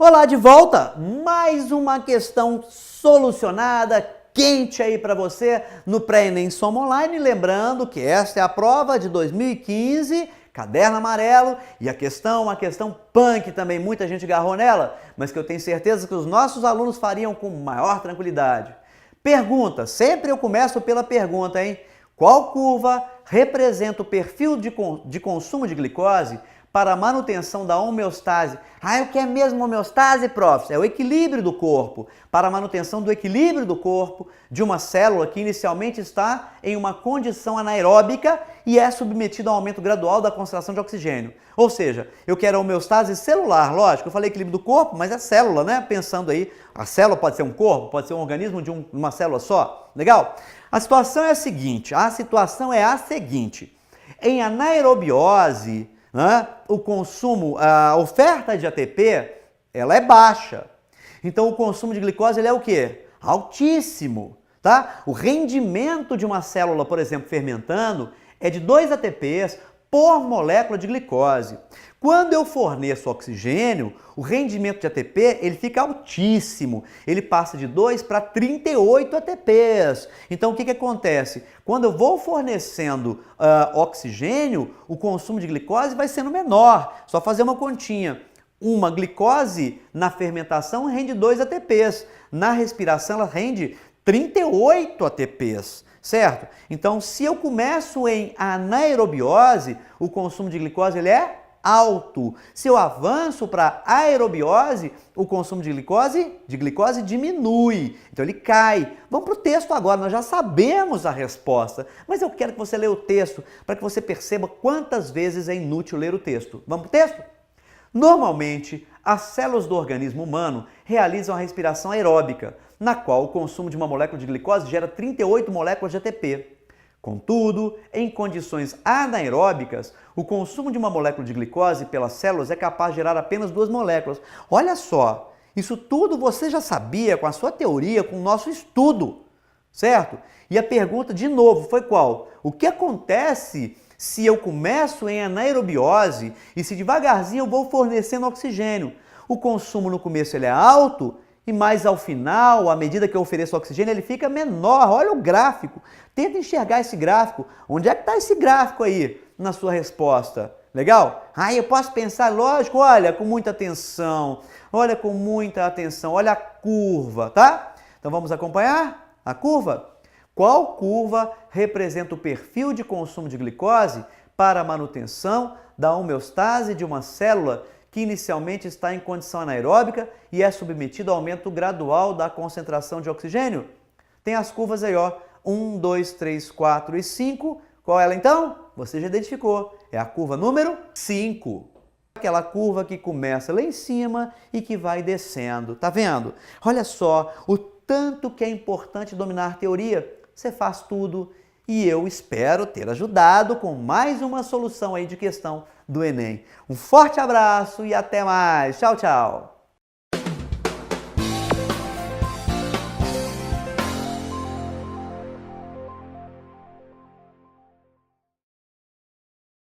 Olá, de volta! Mais uma questão solucionada, quente aí para você no Pré-ENEM Soma Online. Lembrando que esta é a prova de 2015, caderno amarelo, e a questão, uma questão punk também, muita gente agarrou nela, mas que eu tenho certeza que os nossos alunos fariam com maior tranquilidade. Pergunta, sempre eu começo pela pergunta, hein? Qual curva representa o perfil de consumo de glicose para a manutenção da homeostase? Ah, o que é mesmo homeostase, prof? É o equilíbrio do corpo, para a manutenção do equilíbrio do corpo de uma célula que inicialmente está em uma condição anaeróbica e é submetida a um aumento gradual da concentração de oxigênio. Ou seja, eu quero a homeostase celular, lógico, eu falei equilíbrio do corpo, mas é célula, né? Pensando aí, a célula pode ser um corpo, pode ser um organismo de uma célula só, legal? A situação é a seguinte, em anaerobiose, né, o consumo, a oferta de ATP, ela é baixa. Então o consumo de glicose ele é o quê? Altíssimo, tá? O rendimento de uma célula, por exemplo, fermentando, é de 2 ATPs por molécula de glicose. Quando eu forneço oxigênio, o rendimento de ATP ele fica altíssimo. Ele passa de 2 para 38 ATPs. Então o que acontece? Quando eu vou fornecendo oxigênio, o consumo de glicose vai sendo menor. Só fazer uma continha. Uma glicose na fermentação rende 2 ATPs. Na respiração ela rende 38 ATPs. Certo? Então, se eu começo em anaerobiose, o consumo de glicose ele é alto. Se eu avanço para aerobiose, o consumo de glicose diminui. Então, ele cai. Vamos para o texto agora, nós já sabemos a resposta, mas eu quero que você leia o texto para que você perceba quantas vezes é inútil ler o texto. Vamos para o texto? Normalmente, as células do organismo humano realizam a respiração aeróbica, na qual o consumo de uma molécula de glicose gera 38 moléculas de ATP. Contudo, em condições anaeróbicas, o consumo de uma molécula de glicose pelas células é capaz de gerar apenas 2 moléculas. Olha só, isso tudo você já sabia com a sua teoria, com o nosso estudo, certo? E a pergunta, de novo, foi qual? O que acontece se eu começo em anaerobiose e se devagarzinho eu vou fornecendo oxigênio? O consumo no começo ele é alto e mais ao final, à medida que eu ofereço oxigênio, ele fica menor. Olha o gráfico. Tenta enxergar esse gráfico. Onde é que está esse gráfico aí na sua resposta? Legal? Aí eu posso pensar, lógico, olha, com muita atenção. Olha com muita atenção. Olha a curva, tá? Então vamos acompanhar a curva? Qual curva representa o perfil de consumo de glicose para a manutenção da homeostase de uma célula que inicialmente está em condição anaeróbica e é submetida ao aumento gradual da concentração de oxigênio? Tem as curvas aí, ó, 1, 2, 3, 4 e 5. Qual é ela então? Você já identificou, é a curva número 5. Aquela curva que começa lá em cima e que vai descendo, tá vendo? Olha só, o tanto que é importante dominar teoria. Você faz tudo e eu espero ter ajudado com mais uma solução aí de questão do Enem. Um forte abraço e até mais. Tchau, tchau.